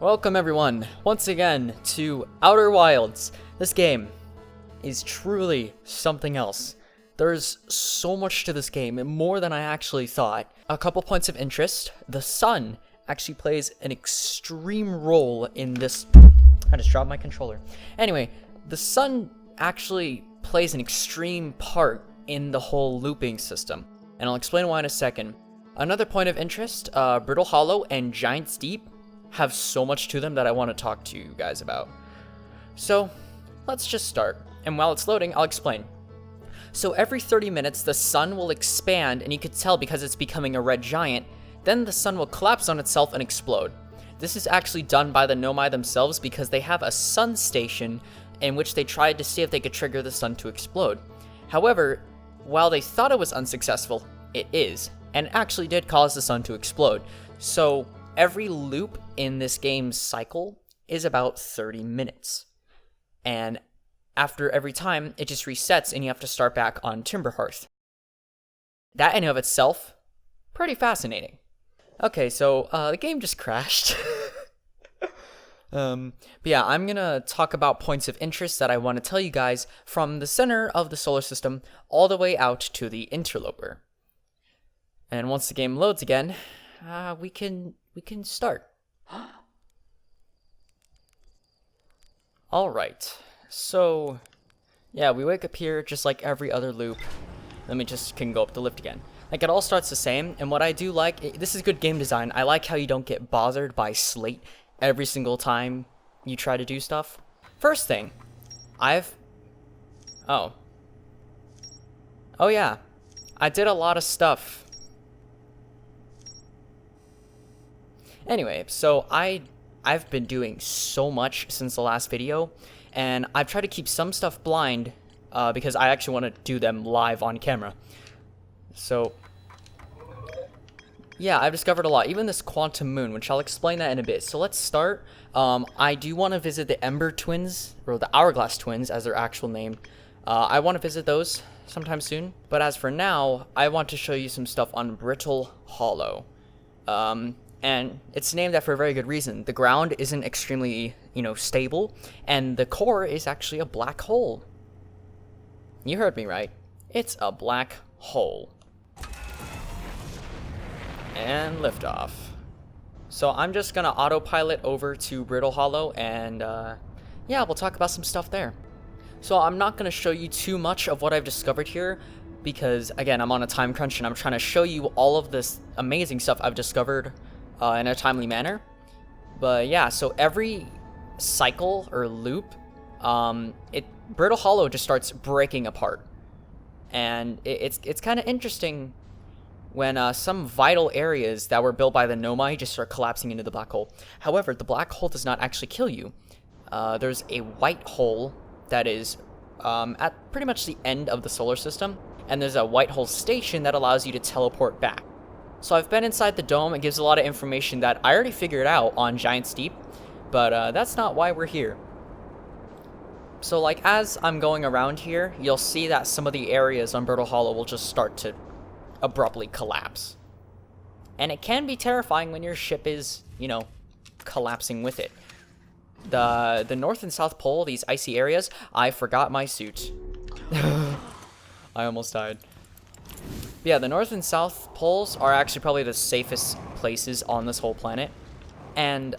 Welcome everyone, once again, to Outer Wilds. This game is truly something else. There's so much to this game, more than I actually thought. A couple points of interest. The sun actually plays an extreme role in this... I just dropped my controller. Anyway, the sun actually plays an extreme part in the whole looping system, and I'll explain why in a second. Another point of interest, Brittle Hollow and Giant's Deep have so much to them that I want to talk to you guys about. So, let's just start. And while it's loading, I'll explain. So every 30 minutes, the sun will expand, and you could tell because it's becoming a red giant, then the sun will collapse on itself and explode. This is actually done by the Nomai themselves because they have a sun station in which they tried to see if they could trigger the sun to explode. However, while they thought it was unsuccessful, it is, and actually did cause the sun to explode. So every loop in this game's cycle is about 30 minutes. And after every time, it just resets and you have to start back on Timberhearth. That in and of itself, pretty fascinating. Okay, so the game just crashed. But yeah, I'm gonna talk about points of interest that I want to tell you guys from the center of the solar system all the way out to the interloper. And once the game loads again, we can start. Alright, so yeah, we wake up here just like every other loop. Then we just can go up the lift again. Like, it all starts the same, and what I do like, this is good game design. I like how you don't get bothered by slate every single time you try to do stuff. First thing, oh yeah, I did a lot of stuff. Anyway, so I've been doing so much since the last video, and I've tried to keep some stuff blind because I actually want to do them live on camera. So yeah, I've discovered a lot, even this quantum moon, which I'll explain that in a bit. So let's start. I do want to visit the Ember Twins, or the Hourglass Twins as their actual name. I want to visit those sometime soon, but as for now, I want to show you some stuff on Brittle Hollow. And it's named that for a very good reason. The ground isn't extremely, stable, and the core is actually a black hole. You heard me right. It's a black hole. And liftoff. So I'm just gonna autopilot over to Brittle Hollow, and yeah, we'll talk about some stuff there. So I'm not gonna show you too much of what I've discovered here, because again, I'm on a time crunch and I'm trying to show you all of this amazing stuff I've discovered in a timely manner. But yeah, so every cycle or loop, Brittle Hollow just starts breaking apart, and it's kind of interesting when some vital areas that were built by the Nomai just start collapsing into the black hole. However, the black hole does not actually kill you. There's a white hole that is at pretty much the end of the solar system, and there's a white hole station that allows you to teleport back. So I've been inside the dome. It gives a lot of information that I already figured out on Giant's Deep, but that's not why we're here. So like, as I'm going around here, you'll see that some of the areas on Brittle Hollow will just start to abruptly collapse. And it can be terrifying when your ship is, collapsing with it. The North and South Pole, these icy areas, I forgot my suit. I almost died. But yeah, the North and South Poles are actually probably the safest places on this whole planet. And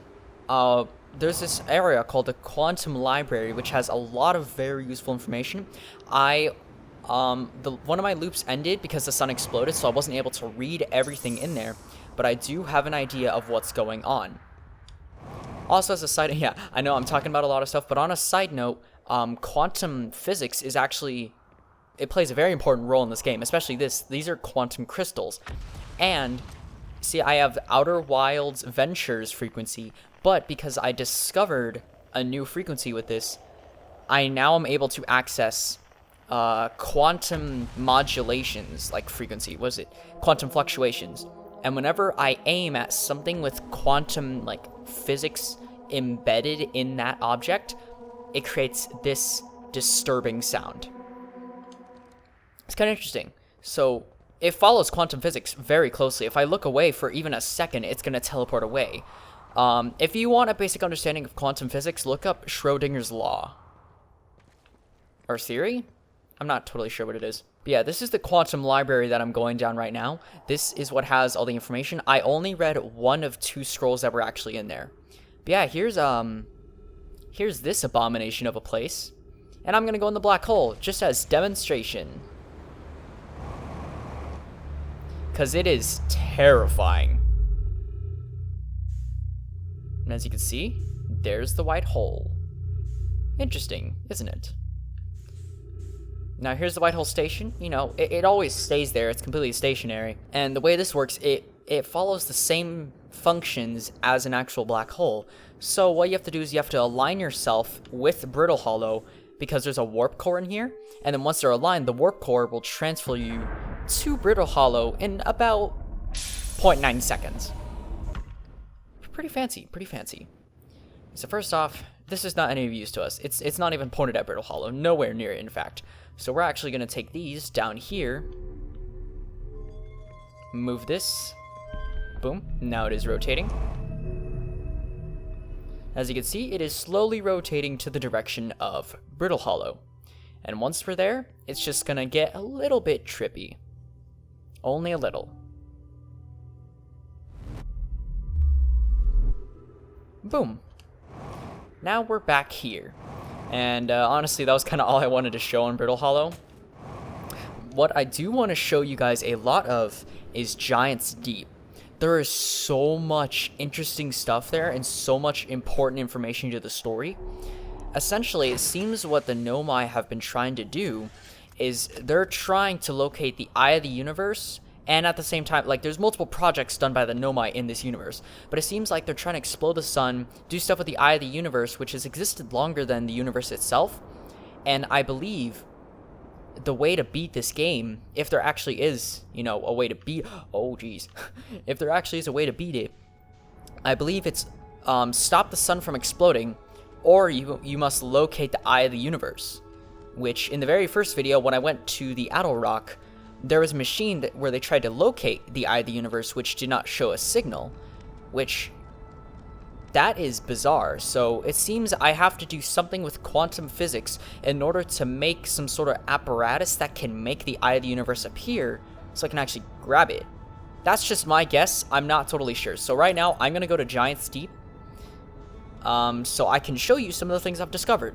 there's this area called the Quantum Library, which has a lot of very useful information. One of my loops ended because the sun exploded, so I wasn't able to read everything in there, but I do have an idea of what's going on. Also, as a side, yeah, I know I'm talking about a lot of stuff, but on a side note, quantum physics is actually, it plays a very important role in this game, especially these are quantum crystals. And see, I have Outer Wilds Ventures frequency, but because I discovered a new frequency with this, I now am able to access quantum modulations, like frequency, what is it? Quantum fluctuations. And whenever I aim at something with quantum, physics embedded in that object, it creates this disturbing sound. It's kind of interesting. So it follows quantum physics very closely. If I look away for even a second, it's going to teleport away. If you want a basic understanding of quantum physics, look up Schrodinger's law. Or theory? I'm not totally sure what it is. But yeah, this is the quantum library that I'm going down right now. This is what has all the information. I only read one of 2 scrolls that were actually in there. But yeah, here's this abomination of a place. And I'm gonna go in the black hole, just as demonstration. Because it is terrifying. And as you can see, there's the white hole. Interesting, isn't it? Now here's the white hole station. You know, it always stays there. It's completely stationary. And the way this works, it follows the same functions as an actual black hole. So what you have to do is you have to align yourself with Brittle Hollow because there's a warp core in here. And then once they're aligned, the warp core will transfer you to Brittle Hollow in about 0.9 seconds. Pretty fancy, pretty fancy. So first off, this is not any of use to us. It's not even pointed at Brittle Hollow, nowhere near it, in fact. So we're actually going to take these down here, move this, boom, now it is rotating. As you can see, it is slowly rotating to the direction of Brittle Hollow. And once we're there, it's just going to get a little bit trippy. Only a little. Boom. Now we're back here. And honestly, that was kind of all I wanted to show on Brittle Hollow. What I do want to show you guys a lot of is Giant's Deep. There is so much interesting stuff there and so much important information to the story. Essentially, it seems what the Nomai have been trying to do is they're trying to locate the Eye of the Universe. And at the same time, like, there's multiple projects done by the Nomai in this universe. But it seems like they're trying to explode the sun, do stuff with the Eye of the Universe, which has existed longer than the universe itself. And I believe the way to beat this game, if there actually is, you know, a way to beat... Oh, jeez. If there actually is a way to beat it, I believe it's stop the sun from exploding, or you must locate the Eye of the Universe. Which, in the very first video, when I went to the Adel Rock, there was a machine where they tried to locate the Eye of the Universe, which did not show a signal, which, that is bizarre. So it seems I have to do something with quantum physics in order to make some sort of apparatus that can make the Eye of the Universe appear, so I can actually grab it. That's just my guess. I'm not totally sure. So right now, I'm going to go to Giant's Deep, so I can show you some of the things I've discovered.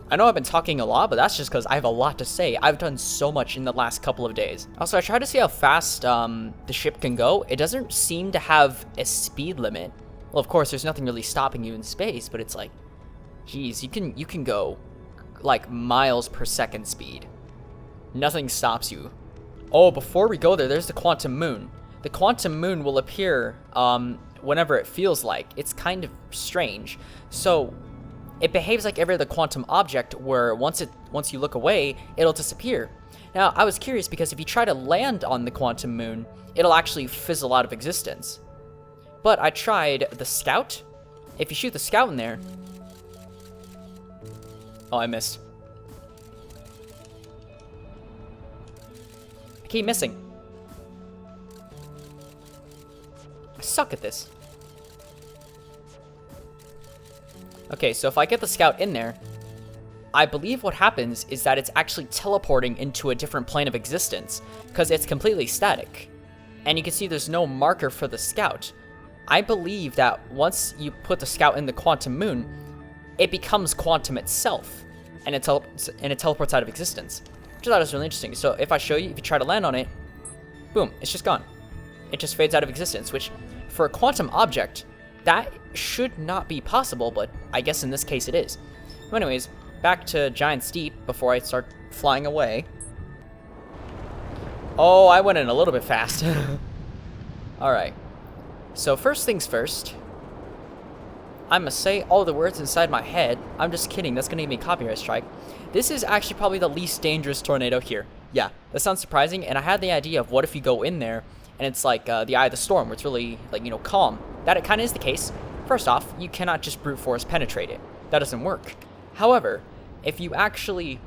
I know I've been talking a lot, but that's just because I have a lot to say. I've done so much in the last couple of days. Also, I tried to see how fast the ship can go. It doesn't seem to have a speed limit. Well, of course, there's nothing really stopping you in space, but it's like, geez, you can go like miles per second speed. Nothing stops you. Oh, before we go there, there's the quantum moon. The quantum moon will appear whenever it feels like. It's kind of strange. So it behaves like every other quantum object where once you look away, it'll disappear. Now, I was curious because if you try to land on the quantum moon, it'll actually fizzle out of existence. But I tried the scout. If you shoot the scout in there... Oh, I missed. I keep missing. I suck at this. Okay, so if I get the scout in there, I believe what happens is that it's actually teleporting into a different plane of existence, because it's completely static. And you can see there's no marker for the scout. I believe that once you put the scout in the quantum moon, it becomes quantum itself, and it teleports out of existence. Which I thought was really interesting. So if I show you, if you try to land on it, boom, it's just gone. It just fades out of existence, which for a quantum object, that should not be possible, but I guess in this case it is. So anyways, back to Giant's Deep before I start flying away. Oh, I went in a little bit fast. Alright. So first things first, I must say all the words inside my head. I'm just kidding, that's gonna give me a copyright strike. This is actually probably the least dangerous tornado here. Yeah, that sounds surprising, and I had the idea of what if you go in there and it's like the Eye of the Storm, where it's really, like, you know, calm. That it kind of is the case. First off, you cannot just brute force penetrate it. That doesn't work. However, if you actually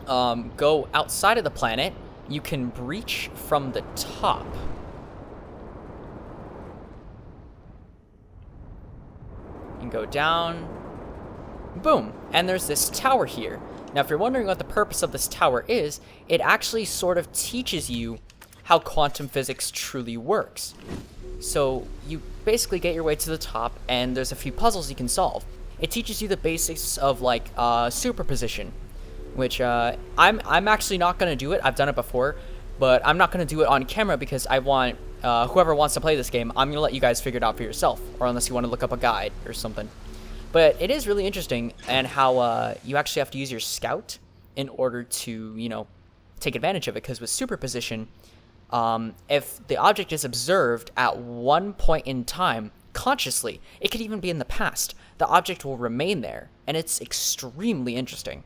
go outside of the planet, you can breach from the top. and go down. Boom. And there's this tower here. Now, if you're wondering what the purpose of this tower is, it actually sort of teaches you how quantum physics truly works. So you basically get your way to the top, and there's a few puzzles you can solve. It teaches you the basics of like superposition, which I'm actually not gonna do it. I've done it before, but I'm not gonna do it on camera because I want whoever wants to play this game, I'm gonna let you guys figure it out for yourself, or unless you want to look up a guide or something. But it is really interesting, and how you actually have to use your scout in order to, you know, take advantage of it. Because with superposition, if the object is observed at one point in time consciously, it could even be in the past, the object will remain there, and it's extremely interesting.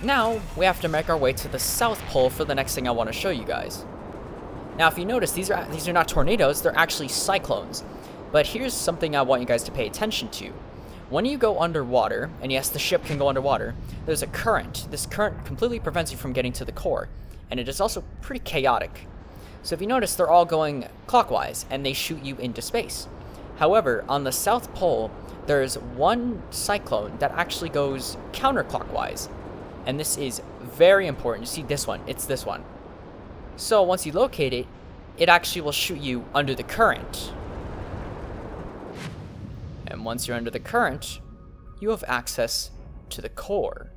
Now we have to make our way to the South Pole for the next thing I want to show you guys. Now, if you notice, these are not tornadoes, they're actually cyclones. But here's something I want you guys to pay attention to. When you go underwater, and yes, the ship can go underwater, there's a current. This current completely prevents you from getting to the core, and it is also pretty chaotic. So if you notice, they're all going clockwise, and they shoot you into space. However, on the South Pole, there's one cyclone that actually goes counterclockwise, and this is very important. You see this one, it's this one. So once you locate it, it actually will shoot you under the current. And once you're under the current, you have access to the core.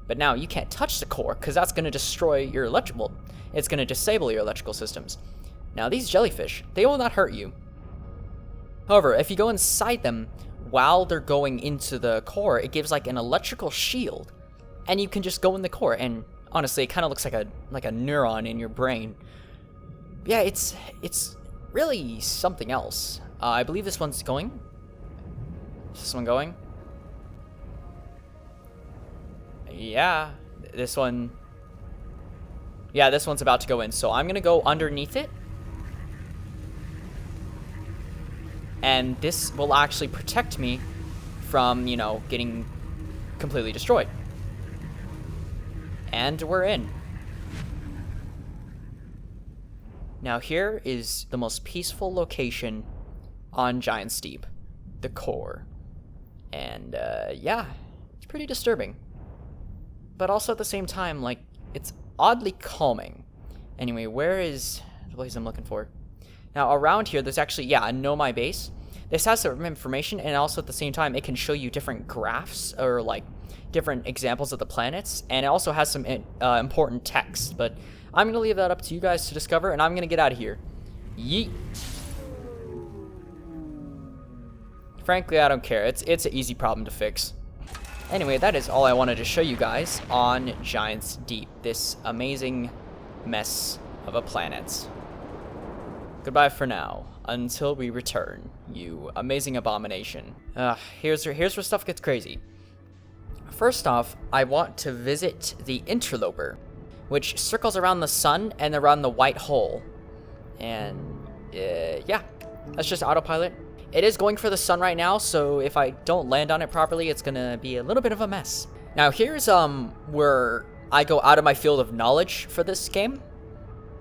But now you can't touch the core because that's going to destroy your electrical. It's going to disable your electrical systems. Now these jellyfish, they will not hurt you. However, if you go inside them while they're going into the core, it gives like an electrical shield, and you can just go in the core. And honestly, it kind of looks like a neuron in your brain. Yeah, it's really something else. I believe this one's going. Is this one going? Yeah, this one. Yeah, this one's about to go in. So I'm going to go underneath it. And this will actually protect me from, you know, getting completely destroyed. And we're in. Now here is the most peaceful location on Giant's Deep, the core. And yeah, it's pretty disturbing. But also at the same time, like, it's oddly calming. Anyway, where is the place I'm looking for? Now around here, there's actually, yeah, a Know My Base. This has some information, and also at the same time, it can show you different graphs, or like different examples of the planets, and it also has some important text. But I'm going to leave that up to you guys to discover, and I'm going to get out of here. Yeet. Frankly, I don't care. It's an easy problem to fix. Anyway, that is all I wanted to show you guys on Giant's Deep, this amazing mess of a planet. Goodbye for now, until we return, you amazing abomination. Here's where stuff gets crazy. First off, I want to visit the Interloper, which circles around the sun and around the white hole. And yeah, that's just autopilot. It is going for the sun right now, so if I don't land on it properly, it's gonna be a little bit of a mess. Now here's where I go out of my field of knowledge for this game.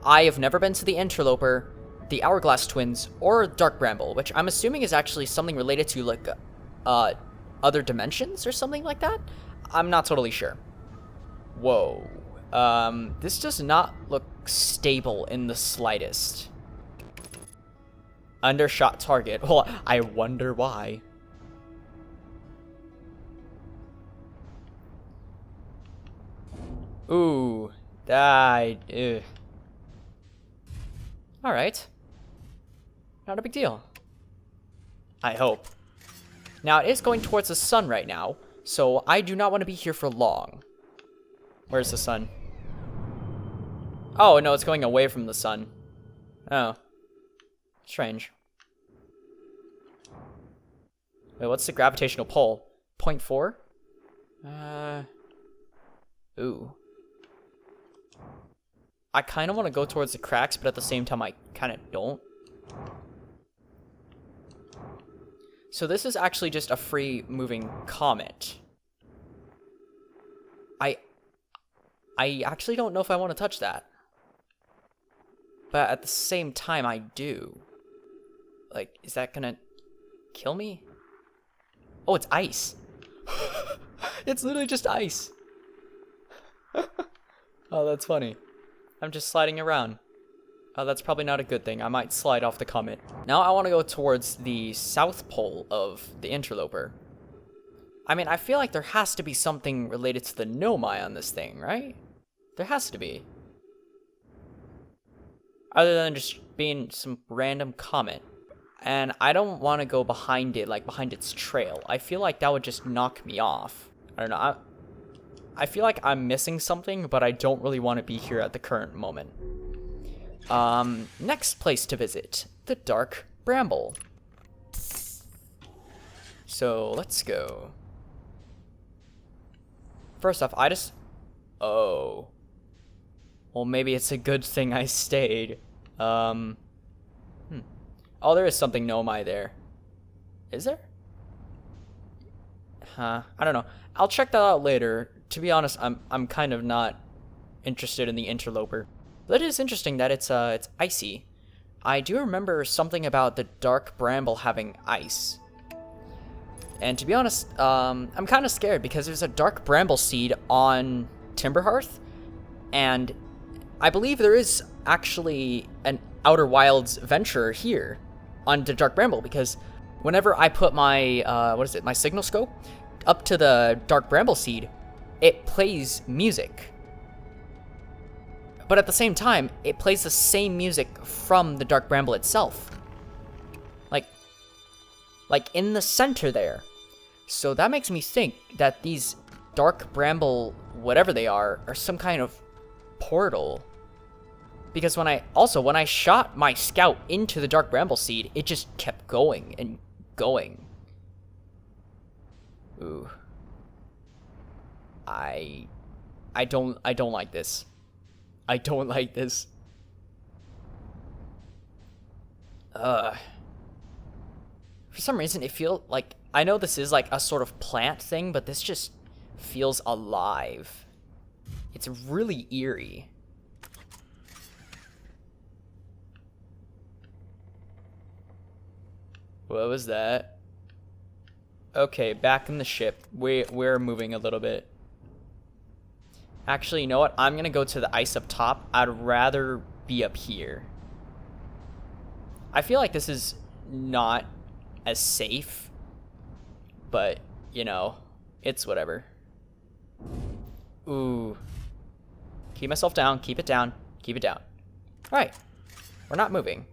I have never been to the Interloper, the Hourglass Twins, or Dark Bramble, which I'm assuming is actually something related to like other dimensions or something like that. I'm not totally sure. Whoa. This does not look stable in the slightest. Undershot target. Well, I wonder why. Ooh. Died. Alright. Not a big deal. I hope. Now, it is going towards the sun right now, so I do not want to be here for long. Where's the sun? Oh, no, it's going away from the sun. Oh. Strange. Wait, what's the gravitational pull? 0.4? Ooh. I kind of want to go towards the cracks, but at the same time, I kind of don't. So this is actually just a free moving comet. I actually don't know if I want to touch that. But at the same time, I do. Like, is that gonna... kill me? Oh, it's ice. It's literally just ice. Oh, that's funny. I'm just sliding around. Oh, that's probably not a good thing. I might slide off the comet. Now I want to go towards the south pole of the interloper. I mean, I feel like there has to be something related to the Nomai on this thing, right? There has to be. Other than just being some random comet. And I don't want to go behind it, like behind its trail. I feel like that would just knock me off. I don't know. I feel like I'm missing something, but I don't really want to be here at the current moment. Next place to visit, the Dark Bramble. So let's go. First off, oh. Well, maybe it's a good thing I stayed. Oh, there is something Nomai there. Is there? Huh, I don't know. I'll check that out later. To be honest, I'm kind of not interested in the interloper. But it is interesting that it's icy. I do remember something about the Dark Bramble having ice. And to be honest, I'm kind of scared because there's a Dark Bramble seed on Timberhearth, and I believe there is actually an Outer Wilds venture here on the Dark Bramble, because whenever I put my, my signal scope up to the Dark Bramble seed, it plays music. But at the same time, it plays the same music from the Dark Bramble itself. Like in the center there. So that makes me think that these Dark Bramble, whatever they are some kind of portal. Because when I shot my scout into the Dark Bramble seed, it just kept going and going. Ooh. I don't like this. I don't like this. For some reason, it feels like, I know this is like a sort of plant thing, but this just feels alive. It's really eerie. What was that? Okay, back in the ship. We're moving a little bit. Actually, you know what? I'm gonna go to the ice up top. I'd rather be up here. I feel like this is not as safe, but, you know, it's whatever. Ooh. Keep myself down, keep it down, keep it down. Alright. We're not moving.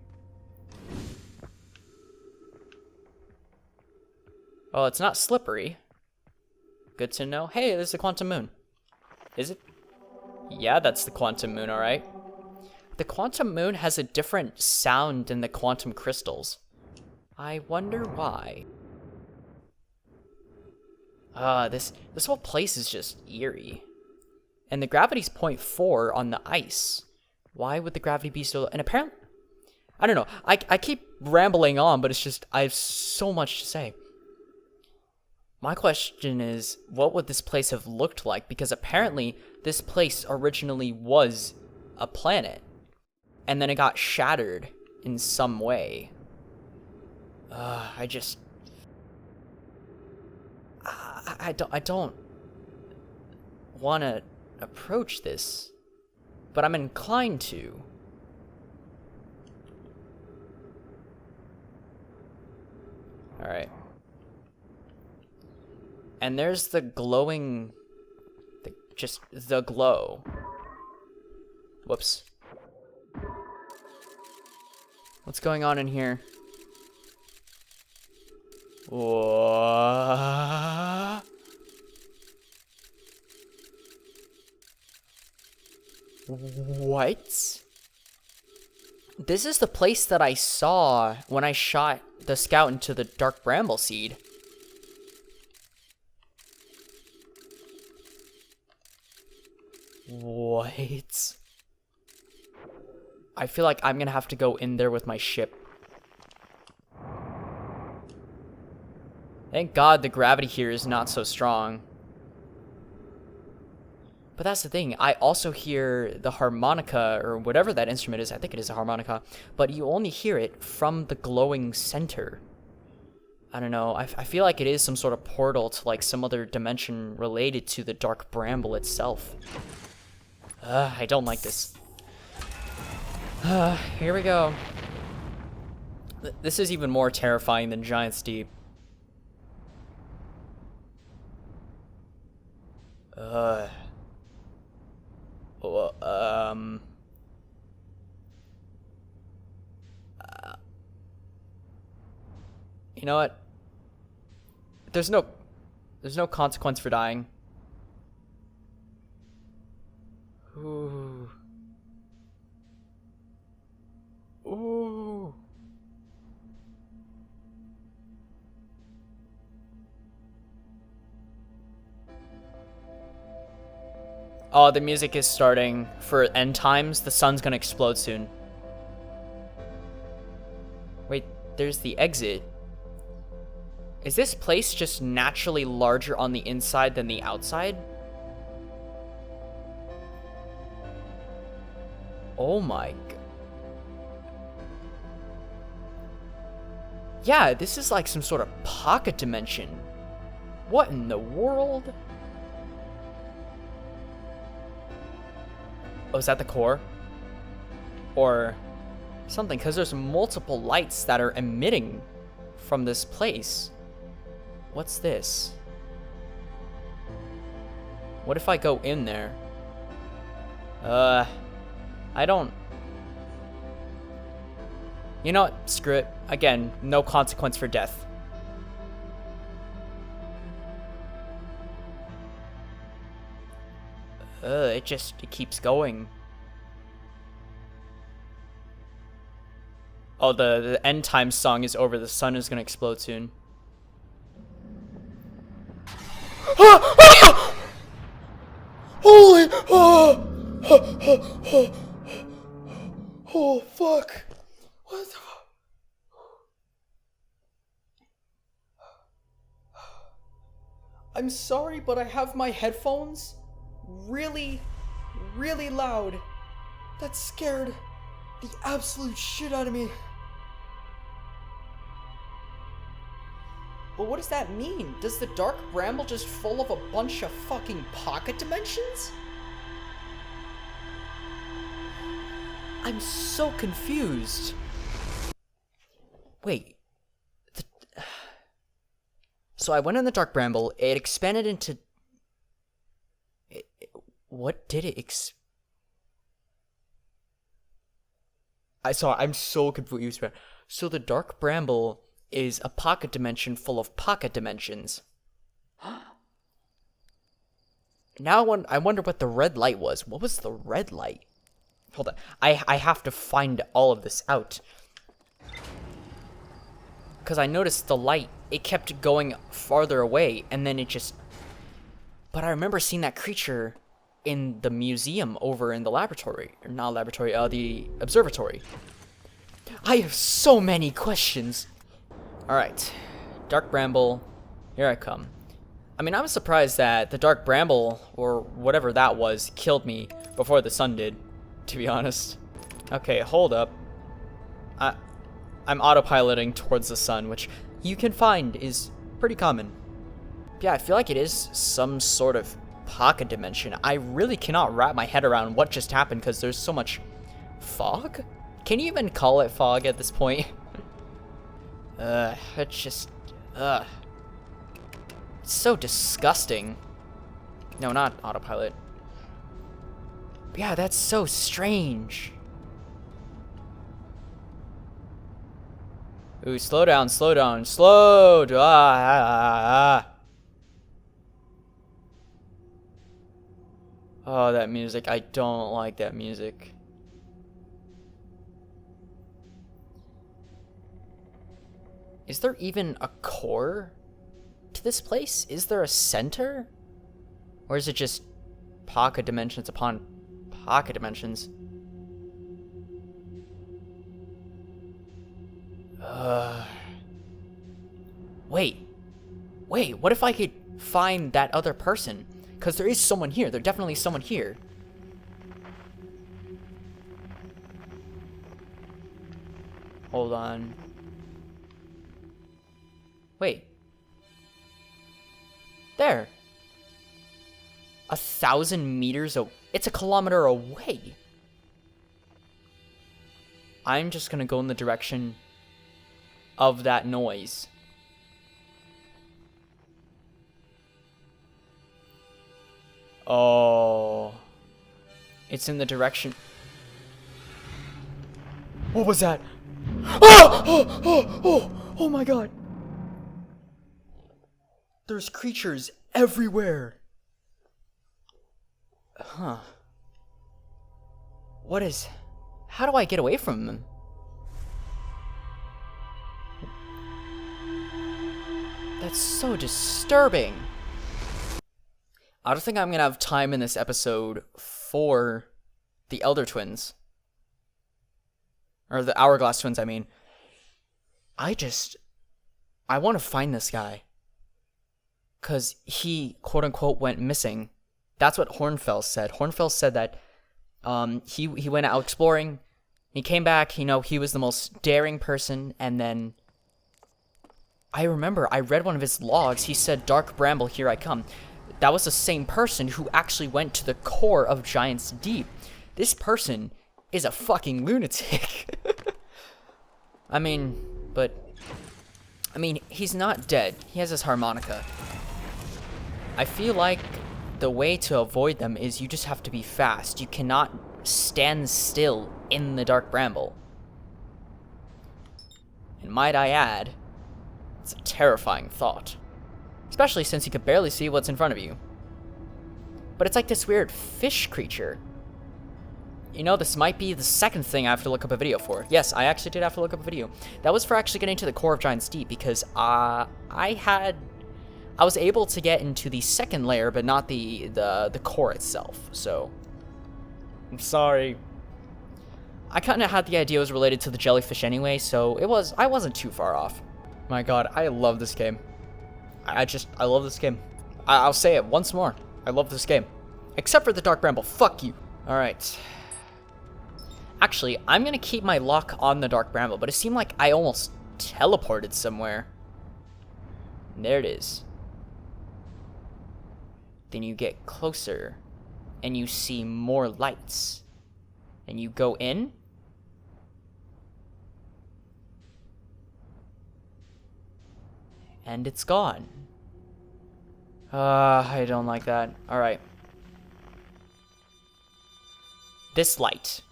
Well, it's not slippery. Good to know. Hey, there's the quantum moon. Is it? Yeah, that's the quantum moon, alright. The quantum moon has a different sound than the quantum crystals. I wonder why. This whole place is just eerie. And the gravity's 0.4 on the ice. Why would the gravity be so... And apparently... I don't know. I keep rambling on, but it's just... I have so much to say. My question is, what would this place have looked like? Because apparently, this place originally was a planet. And then it got shattered in some way. I don't want to approach this, but I'm inclined to. All right. And there's the glowing, just the glow. Whoops. What's going on in here? What? This is the place that I saw when I shot the scout into the Dark Bramble seed. What? I feel like I'm gonna have to go in there with my ship. Thank God the gravity here is not so strong. But that's the thing, I also hear the harmonica, or whatever that instrument is. I think it is a harmonica, but you only hear it from the glowing center. I don't know. I feel like it is some sort of portal to like some other dimension related to the Dark Bramble itself. I don't like this. Here we go. This is even more terrifying than Giant's Deep. You know what? There's no consequence for dying. Ooh. Ooh. Oh, the music is starting for end times. The sun's gonna explode soon. Wait, there's the exit. Is this place just naturally larger on the inside than the outside? Oh my god. Yeah, this is like some sort of pocket dimension. What in the world? Oh, is that the core? Or something, because there's multiple lights that are emitting from this place. What's this? What if I go in there? I don't... You know what? Screw it. Again, no consequence for death. It keeps going. Oh, the end time song is over. The sun is gonna explode soon. Holy! Oh, fuck! What the fuck? I'm sorry, but I have my headphones really, really loud. That scared the absolute shit out of me. But what does that mean? Does the Dark Bramble just full of a bunch of fucking pocket dimensions? I'm so confused. Wait. So I went in the Dark Bramble, it expanded into... What did it I'm so confused. So the Dark Bramble is a pocket dimension full of pocket dimensions. Now I wonder what the red light was. What was the red light? Hold on. I have to find all of this out. Because I noticed the light, it kept going farther away, and then it just... But I remember seeing that creature in the museum over in the laboratory. Or not laboratory, the observatory. I have so many questions. Alright. Dark Bramble. Here I come. I mean, I was surprised that the Dark Bramble, or whatever that was, killed me before the sun did, to be honest. Okay, hold up. I'm autopiloting towards the sun, which you can find is pretty common. Yeah, I feel like it is some sort of pocket dimension. I really cannot wrap my head around what just happened because there's so much fog? Can you even call it fog at this point? It's just... It's so disgusting. No, not autopilot. Yeah, that's so strange. Ooh, slow down, slow down, slow down. Oh, that music. I don't like that music. Is there even a core to this place? Is there a center? Or is it just pocket dimensions upon pocket dimensions? Wait, what if I could find that other person? Because there is someone here. There's definitely someone here. Hold on. Wait. There. 1,000 meters it's a kilometer away. I'm just gonna go in the direction of that noise. Oh. It's in the direction. What was that? Oh my god. There's creatures everywhere. Huh. What is... How do I get away from them? That's so disturbing. I don't think I'm gonna have time in this episode for the Elder Twins. Or the Hourglass Twins, I mean. I want to find this guy. Because he, quote-unquote, went missing. That's what Hornfell said. Hornfell said that he went out exploring. He came back, you know, he was the most daring person. And then, I remember, I read one of his logs. He said, "Dark Bramble, here I come." That was the same person who actually went to the core of Giant's Deep. This person is a fucking lunatic. I mean, he's not dead. He has his harmonica. I feel like the way to avoid them is you just have to be fast. You cannot stand still in the Dark Bramble. And might I add, it's a terrifying thought. Especially since you can barely see what's in front of you. But it's like this weird fish creature. You know, this might be the second thing I have to look up a video for. Yes, I actually did have to look up a video. That was for actually getting to the core of Giant's Deep, because I was able to get into the second layer, but not the core itself. So, I'm sorry. I kind of had the idea it was related to the jellyfish anyway, so I wasn't too far off. My god, I love this game. I love this game. I'll say it once more. I love this game. Except for the Dark Bramble. Fuck you. Alright. Actually, I'm going to keep my lock on the Dark Bramble, but it seemed like I almost teleported somewhere. And there it is. Then you get closer, and you see more lights. And you go in. And it's gone. I don't like that. Alright. This light.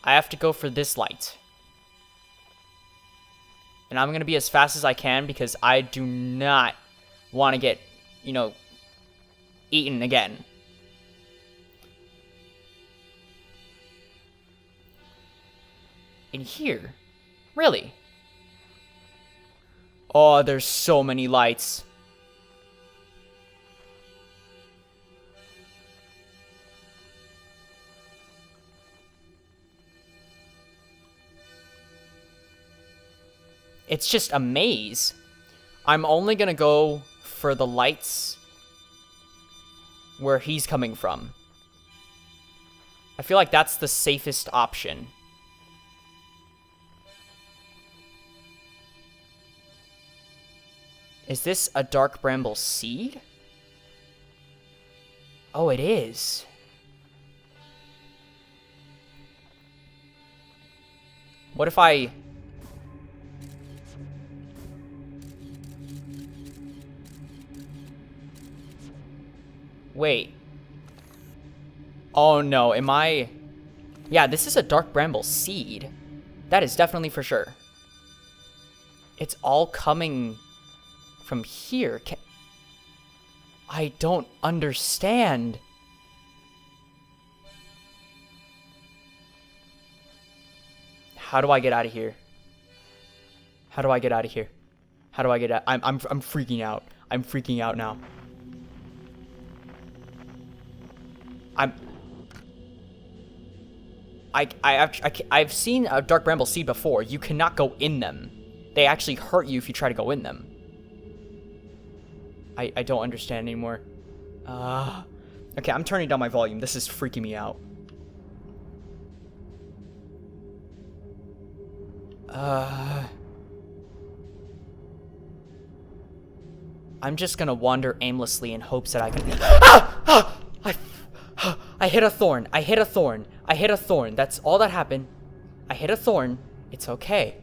I have to go for this light. And I'm going to be as fast as I can because I do not want to get, you know, eaten again. In here? Really? Oh, there's so many lights. It's just a maze. I'm only gonna go for the lights where he's coming from. I feel like that's the safest option. Is this a Dark Bramble seed? Oh, it is. What if I... Wait. Oh no, am I... Yeah, this is a Dark Bramble seed. That is definitely for sure. It's all coming from here. I don't understand. How do I get out of here? How do I get out of here? How do I get out? I'm freaking out. I'm freaking out now. I've seen a Dark Bramble seed before. You cannot go in them. They actually hurt you if you try to go in them. I don't understand anymore. Okay, I'm turning down my volume. This is freaking me out. I'm just gonna wander aimlessly in hopes that I can... Ah! Ah! I hit a thorn. I hit a thorn. I hit a thorn. That's all that happened. I hit a thorn. It's okay.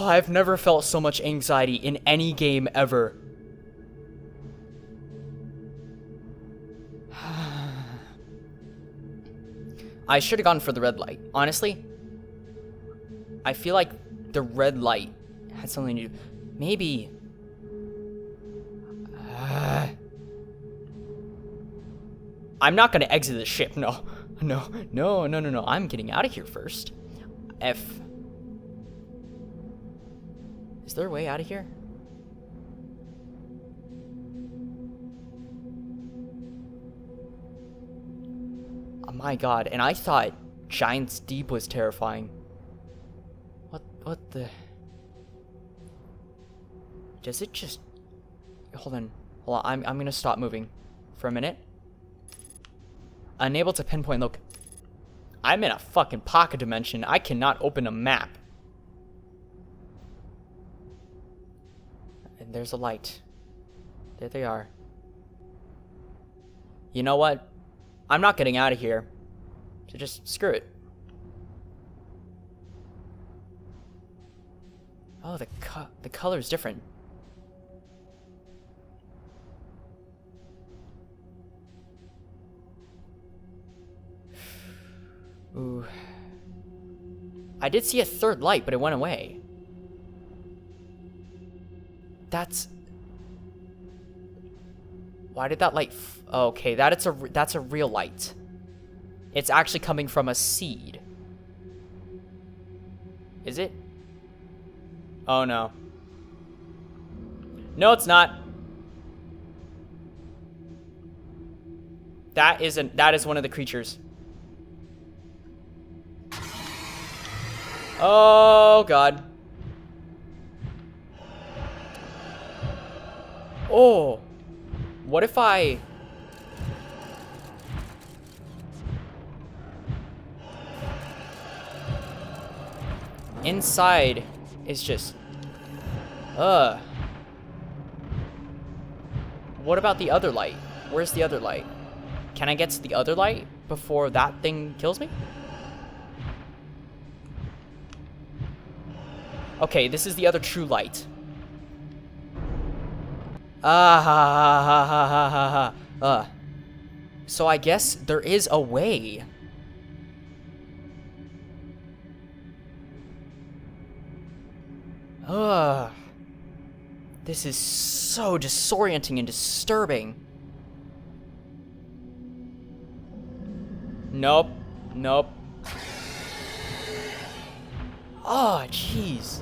Oh, I've never felt so much anxiety in any game ever. I should have gone for the red light. Honestly, I feel like the red light had something to do. Maybe... I'm not gonna exit the ship. No. No. I'm getting out of here first. Is there a way out of here? Oh my god, and I thought Giant's Deep was terrifying. What the... Does it just... Hold on, I'm gonna stop moving for a minute. Unable to pinpoint look. I'm in a fucking pocket dimension. I cannot open a map. And there's a light. There they are. You know what? I'm not getting out of here. So just screw it. Oh, the color's different. Ooh. I did see a third light, but it went away. That's... Why did that light... Okay, that's a real light. It's actually coming from a seed. Is it? Oh, no. No, it's not. That is one of the creatures. Oh, God. Oh. What if I... Inside is just... What about the other light? Where's the other light? Can I get to the other light before that thing kills me? Okay, this is the other true light. So I guess there is a way. This is so disorienting and disturbing. Nope. Oh, jeez.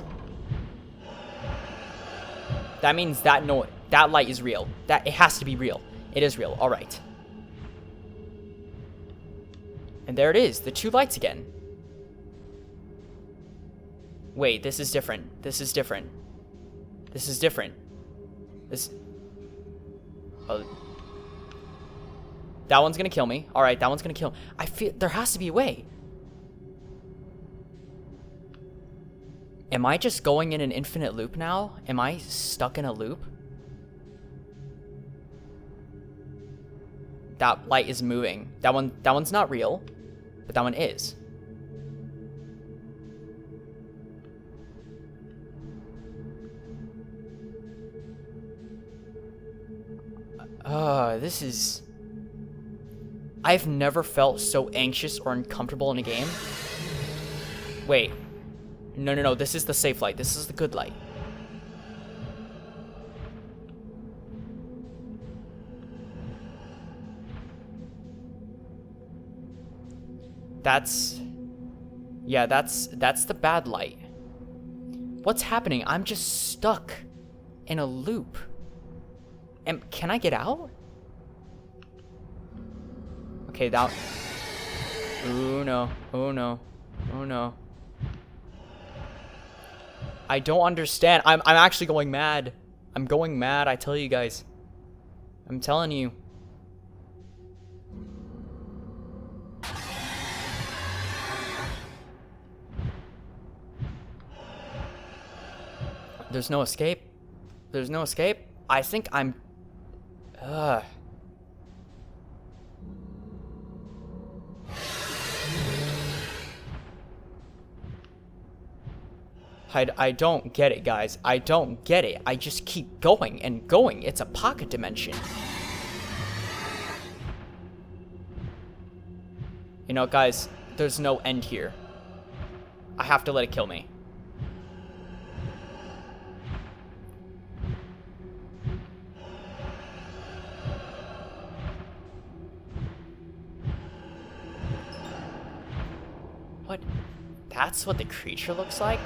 That means that light is real. It has to be real. It is real. All right. And there it is. The two lights again. Wait, this is different. Oh. That one's gonna kill me. All right, that one's gonna kill me. I feel there has to be a way. Am I just going in an infinite loop now? Am I stuck in a loop? That light is moving. That one's not real, but that one is. This is... I've never felt so anxious or uncomfortable in a game. Wait. No. This is the safe light. This is the good light. Yeah, that's the bad light. What's happening? I'm just stuck in a loop. Can I get out? Okay, that... Oh no. I don't understand. I'm actually going mad. I'm going mad, I tell you guys. I'm telling you. There's no escape? There's no escape? I think I'm... I don't get it, guys. I don't get it. I just keep going and going. It's a pocket dimension. You know, guys, there's no end here. I have to let it kill me. What? That's what the creature looks like?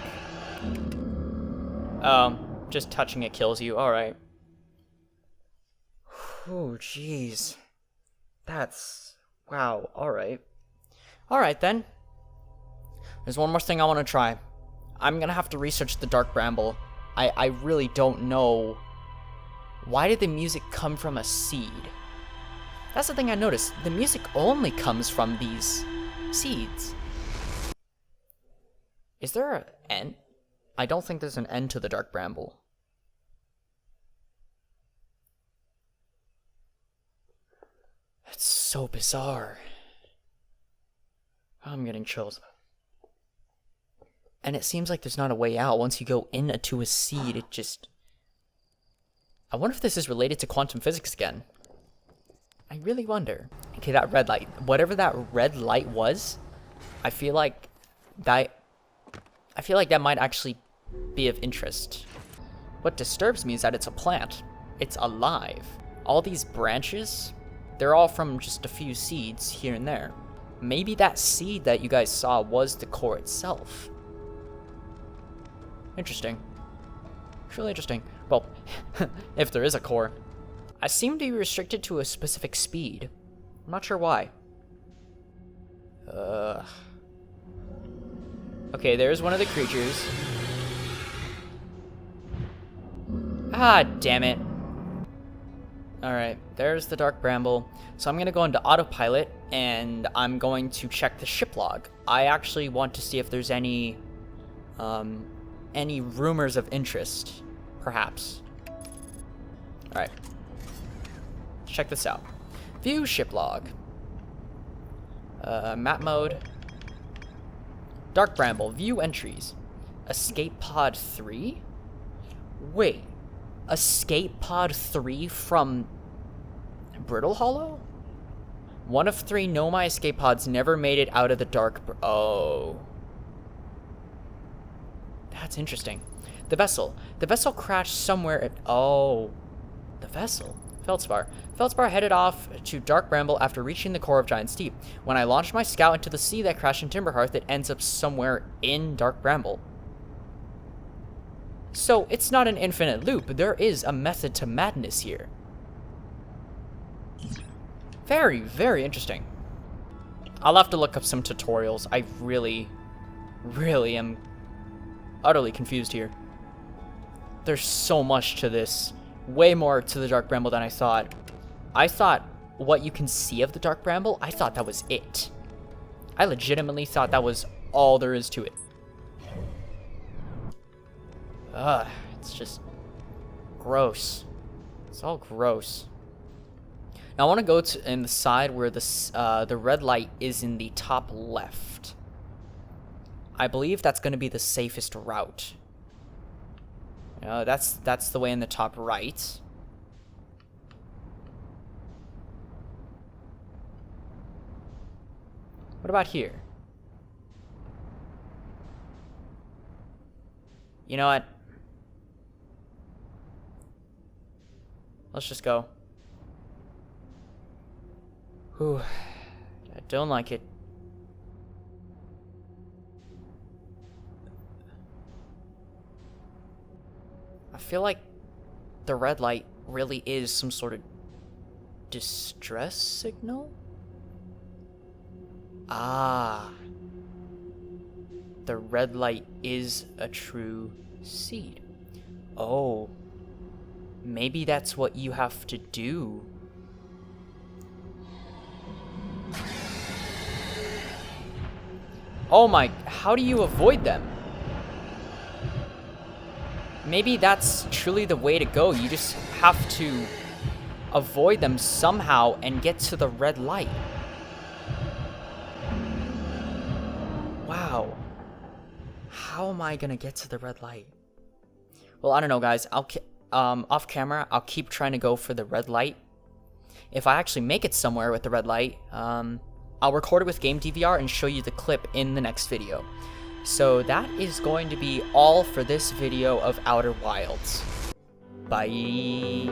Just touching it kills you. Alright. Oh, jeez. That's... Wow, alright. Alright, then. There's one more thing I want to try. I'm gonna have to research the Dark Bramble. I really don't know... Why did the music come from a seed? That's the thing I noticed. The music only comes from these seeds. Is there an end? I don't think there's an end to the Dark Bramble. It's so bizarre. I'm getting chills. And it seems like there's not a way out. Once you go into a seed, it just... I wonder if this is related to quantum physics again. I really wonder. Okay, that red light. Whatever that red light was, I feel like that might actually be of interest. What disturbs me is that it's a plant. It's alive. All these branches, they're all from just a few seeds here and there. Maybe that seed that you guys saw was the core itself. Interesting. It's really interesting. Well, if there is a core. I seem to be restricted to a specific speed. I'm not sure why. Okay, there's one of the creatures. Ah, damn it. Alright, there's the Dark Bramble. So I'm going to go into autopilot, and I'm going to check the ship log. I actually want to see if there's any rumors of interest, perhaps. Alright. Check this out. View ship log. Map mode. Dark Bramble, view entries. Escape pod 3? Wait. Escape pod 3 from Brittle Hollow? One of 3 Nomai escape pods never made it out of the dark... Oh. That's interesting. The vessel. The vessel crashed somewhere at... Oh. The vessel. Feldspar. Feldspar headed off to Dark Bramble after reaching the core of Giant's Deep. When I launched my scout into the sea that crashed in Timberhearth, it ends up somewhere in Dark Bramble. So, it's not an infinite loop. There is a method to madness here. Very, very interesting. I'll have to look up some tutorials. I really am utterly confused here. There's so much to this. Way more to the Dark Bramble than I thought. I thought what you can see of the Dark Bramble, I thought that was it. I legitimately thought that was all there is to it. It's just gross. It's all gross. Now I want to go to in the side where the red light is in the top left. I believe that's going to be the safest route. That's the way in the top right. What about here? You know what? Let's just go. Whew. I don't like it. I feel like the red light really is some sort of distress signal? Ah. The red light is a true seed. Oh. Maybe that's what you have to do. Oh my, how do you avoid them? maybe that's truly the way to go. You just have to avoid them somehow and get to the red light. Wow. How am I gonna get to the red light? Well, I don't know, guys. Off camera, I'll keep trying to go for the red light. If I actually make it somewhere with the red light, I'll record it with game DVR and show you the clip in the next video. So that is going to be all for this video of Outer Wilds. Bye.